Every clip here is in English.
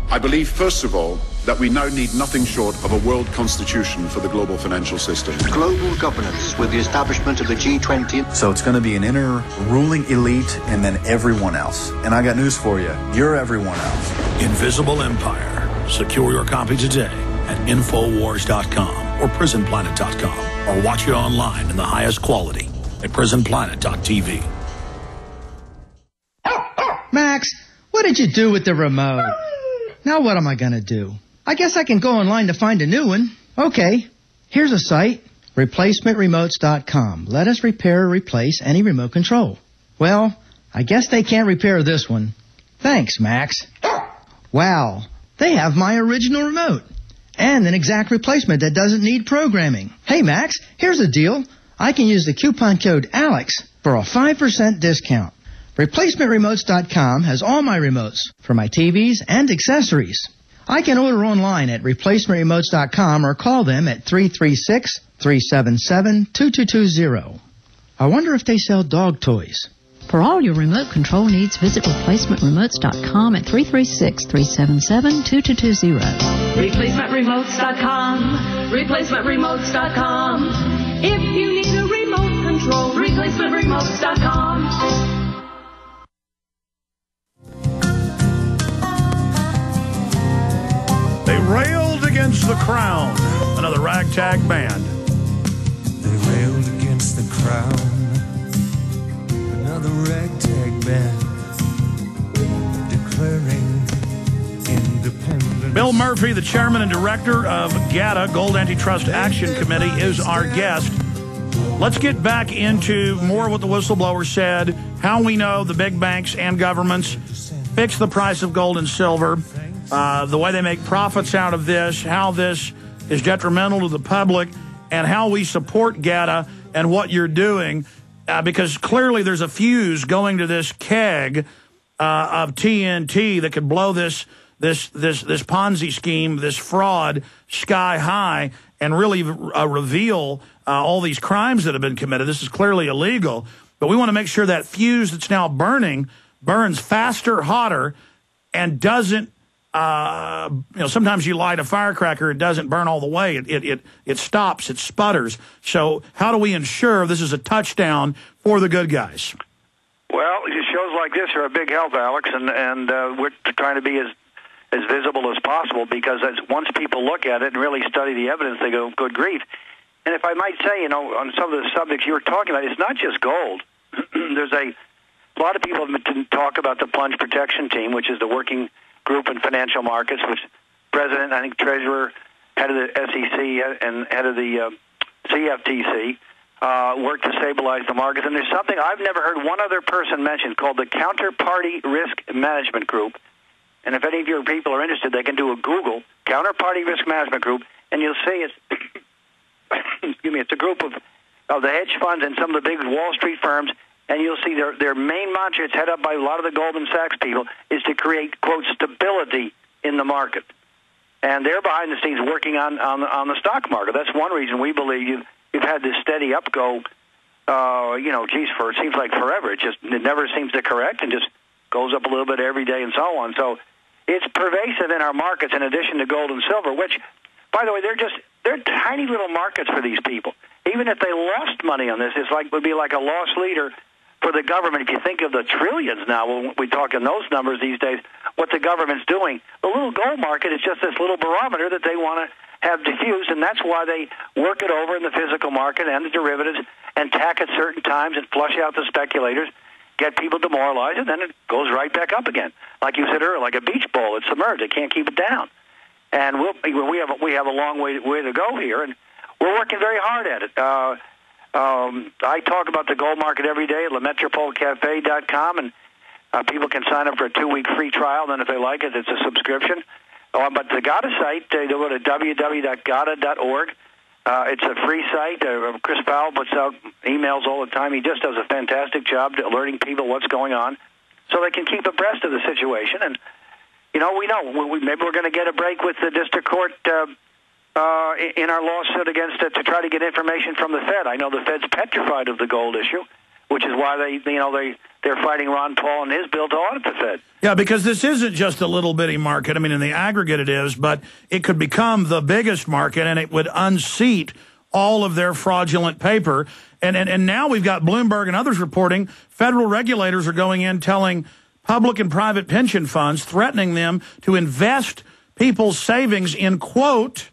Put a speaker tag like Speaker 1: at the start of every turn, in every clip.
Speaker 1: I believe, first of all, that we now need nothing short of a world constitution for the global financial system.
Speaker 2: Global governance with the establishment of the G20.
Speaker 3: So it's going to be an inner ruling elite and then everyone else. And I got news for you. You're everyone else.
Speaker 4: Invisible Empire. Secure your copy today at Infowars.com or PrisonPlanet.com, or watch it online in the highest quality at PrisonPlanet.tv.
Speaker 5: Max, what did you do with the remote? Now what am I going to do? I guess I can go online to find a new one. Okay, here's a site, replacementremotes.com. Let us repair or replace any remote control. Well, I guess they can't repair this one. Thanks, Max. Wow, they have my original remote and an exact replacement that doesn't need programming. Hey, Max, here's a deal. I can use the coupon code ALEX for a 5% discount. ReplacementRemotes.com has all my remotes for my TVs and accessories. I can order online at ReplacementRemotes.com or call them at 336-377-2220. I wonder if they sell dog toys.
Speaker 6: For all your remote control needs, visit ReplacementRemotes.com at 336-377-2220.
Speaker 7: ReplacementRemotes.com. ReplacementRemotes.com. If you need a remote control, ReplacementRemotes.com.
Speaker 4: They railed against the crown. Another ragtag band.
Speaker 8: They railed against the crown. Another ragtag band. Declaring independence.
Speaker 4: Bill Murphy, the chairman and director of GATA, Gold Antitrust Action Committee, is our guest. Let's get back into more of what the whistleblower said, how we know the big banks and governments fix the price of gold and silver, the way they make profits out of this, how this is detrimental to the public, and how we support GATA and what you're doing, because clearly there's a fuse going to this keg of TNT that could blow this Ponzi scheme, this fraud, sky high, and really reveal all these crimes that have been committed. This is clearly illegal, but we want to make sure that fuse that's now burning burns faster, hotter, and doesn't. Sometimes you light a firecracker, it doesn't burn all the way. It stops, it sputters. So how do we ensure this is a touchdown for the good guys?
Speaker 9: Well, shows like this are a big help, Alex, and we're trying to be as visible as possible, because once people look at it and really study the evidence, they go, good grief. And if I might say, on some of the subjects you were talking about, it's not just gold. There's a lot of people have been talk about the plunge protection team, which is the working group in financial markets, which president, I think treasurer, head of the SEC, and head of the CFTC work to stabilize the markets. And there's something I've never heard one other person mention called the Counterparty Risk Management Group. And if any of your people are interested, they can do a Google, Counterparty Risk Management Group, and you'll see it's it's a group of the hedge funds and some of the big Wall Street firms, and you'll see their main mantra, it's headed up by a lot of the Goldman Sachs people, is to create, quote, stability in the market. And they're behind the scenes working on the stock market. That's one reason we believe you've had this steady upgo, for it seems like forever. It never seems to correct and just goes up a little bit every day and so on. So it's pervasive in our markets in addition to gold and silver, which, by the way, they're tiny little markets for these people. Even if they lost money on this, would be like a lost leader for the government. If you think of the trillions now, when we talk in those numbers these days, what the government's doing, the little gold market is just this little barometer that they want to have diffused, and that's why they work it over in the physical market and the derivatives and tack at certain times and flush out the speculators, get people demoralized, and then it goes right back up again. Like you said earlier, like a beach ball, it's submerged. They can't keep it down. And we have a long way to go here, and we're working very hard at it. I talk about the gold market every day at LaMetropoleCafe.com, and people can sign up for a 2-week free trial. Then if they like it, it's a subscription. But the GATA site, they go to www.gata.org. It's a free site. Chris Powell puts out emails all the time. He just does a fantastic job alerting people what's going on so they can keep abreast of the situation. And, we know maybe we're going to get a break with the district court in our lawsuit against it to try to get information from the Fed. I know the Fed's petrified of the gold issue. which is why they're fighting Ron Paul and his bill to audit the Fed.
Speaker 4: Yeah, because this isn't just a little bitty market. I mean, in the aggregate it is, but it could become the biggest market, and it would unseat all of their fraudulent paper. And now we've got Bloomberg and others reporting federal regulators are going in telling public and private pension funds, threatening them to invest people's savings in, quote,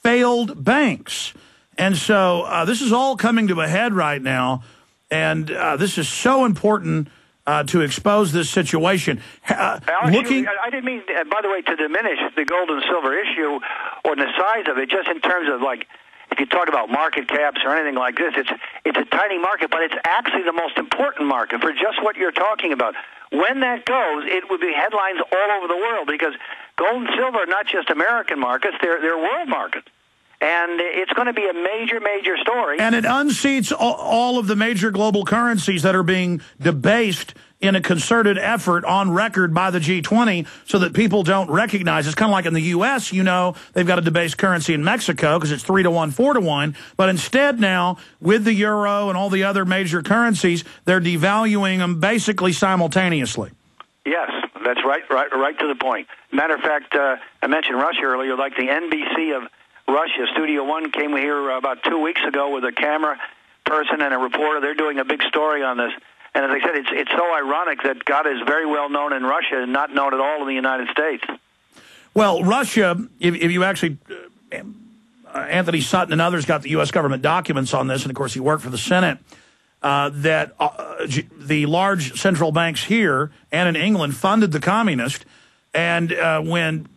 Speaker 4: failed banks. And so this is all coming to a head right now, and this is so important to expose this situation.
Speaker 9: Alex, I didn't mean, by the way, to diminish the gold and silver issue or the size of it, just in terms of, like, if you talk about market caps or anything like this, it's a tiny market, but it's actually the most important market for just what you're talking about. When that goes, it would be headlines all over the world, because gold and silver are not just American markets, they're world markets. And it's going to be a major, major story.
Speaker 4: And it unseats all of the major global currencies that are being debased in a concerted effort on record by the G20 so that people don't recognize. It's kind of like in the U.S., you know, they've got a debased currency in Mexico because it's 3-to-1, 4-to-1. But instead now, with the euro and all the other major currencies, they're devaluing them basically simultaneously.
Speaker 9: Yes, that's right to the point. Matter of fact, I mentioned Russia earlier, like the NBC of Russia, Studio One, came here about 2 weeks ago with a camera person and a reporter. They're doing a big story on this. And as I said, it's so ironic that GATA is very well known in Russia and not known at all in the United States.
Speaker 4: Well, Russia, if you actually, Anthony Sutton and others got the U.S. government documents on this, and of course he worked for the Senate, that the large central banks here and in England funded the communists, and when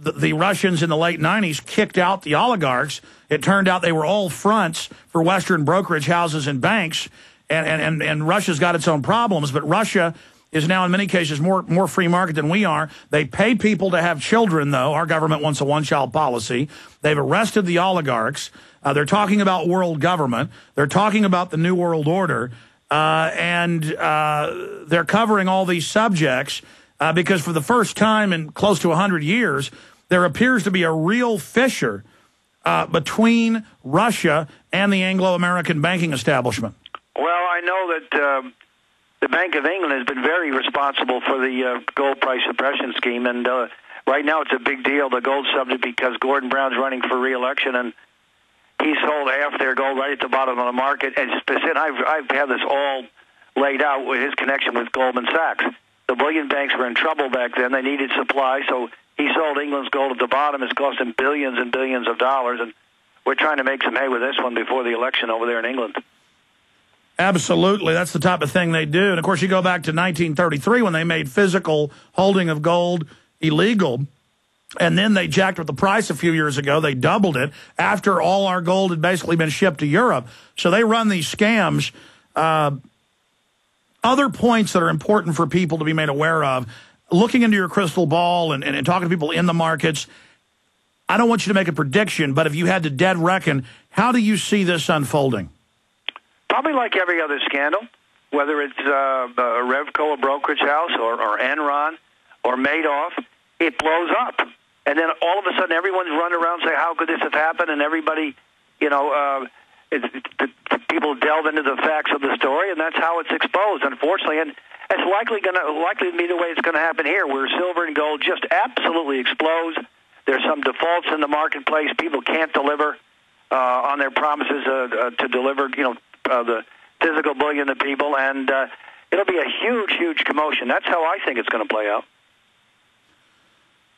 Speaker 4: the Russians in the late 90s kicked out the oligarchs, it turned out they were all fronts for Western brokerage houses and banks, and Russia's got its own problems, but Russia is now in many cases more free market than we are. They pay people to have children, though. Our government wants a one-child policy. They've arrested the oligarchs. They're talking about world government. They're talking about the New World Order, and they're covering all these subjects because for the first time in close to 100 years, there appears to be a real fissure between Russia and the Anglo-American banking establishment.
Speaker 9: Well, I know that the Bank of England has been very responsible for the gold price suppression scheme, and right now it's a big deal, the gold subject, because Gordon Brown's running for re-election, and he sold half their gold right at the bottom of the market. And I've had this all laid out with his connection with Goldman Sachs. The bullion banks were in trouble back then. They needed supply, so he sold England's gold at the bottom. It's cost him billions and billions of dollars, and we're trying to make some hay with this one before the election over there in England.
Speaker 4: Absolutely. That's the type of thing they do. And, of course, you go back to 1933 when they made physical holding of gold illegal, and then they jacked up the price a few years ago. They doubled it after all our gold had basically been shipped to Europe. So they run these scams. Other points that are important for people to be made aware of, looking into your crystal ball and talking to people in the markets, I don't want you to make a prediction, but if you had to dead reckon, how do you see this unfolding?
Speaker 9: Probably like every other scandal, whether it's Revco, a brokerage house, or Enron, or Madoff, it blows up. And then all of a sudden everyone's running around saying, how could this have happened? And everybody, people delve into the facts of the story, and that's how it's exposed, unfortunately. And it's likely to be the way it's going to happen here, where silver and gold just absolutely explodes. There's some defaults in the marketplace. People can't deliver on their promises to deliver, the physical bullion to people, and it'll be a huge, huge commotion. That's how I think it's going to play out.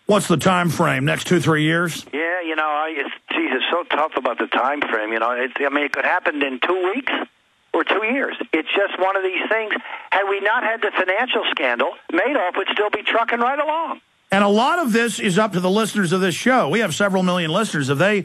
Speaker 4: What's the time frame? Next 2-3 years?
Speaker 9: Yeah, it's so tough about the time frame. It could happen in 2 weeks or 2 years. It's just one of these things. Had we not had the financial scandal, Madoff would still be trucking right along.
Speaker 4: And a lot of this is up to the listeners of this show. We have several million listeners. If they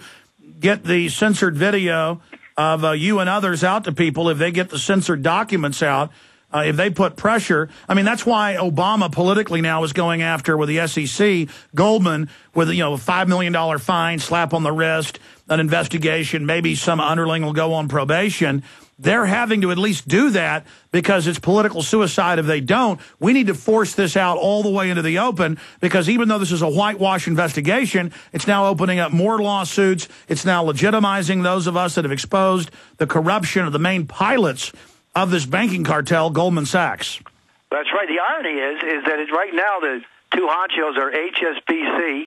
Speaker 4: get the censored video of you and others out to people, if they get the censored documents out, if they put pressure, that's why Obama politically now is going after, with the SEC, Goldman, with a $5 million fine, slap on the wrist, an investigation, maybe some underling will go on probation. They're having to at least do that because it's political suicide if they don't. We need to force this out all the way into the open, because even though this is a whitewash investigation, it's now opening up more lawsuits. It's now legitimizing those of us that have exposed the corruption of the main pilots of this banking cartel, Goldman Sachs.
Speaker 9: That's right. The irony is that right now the two honchos are HSBC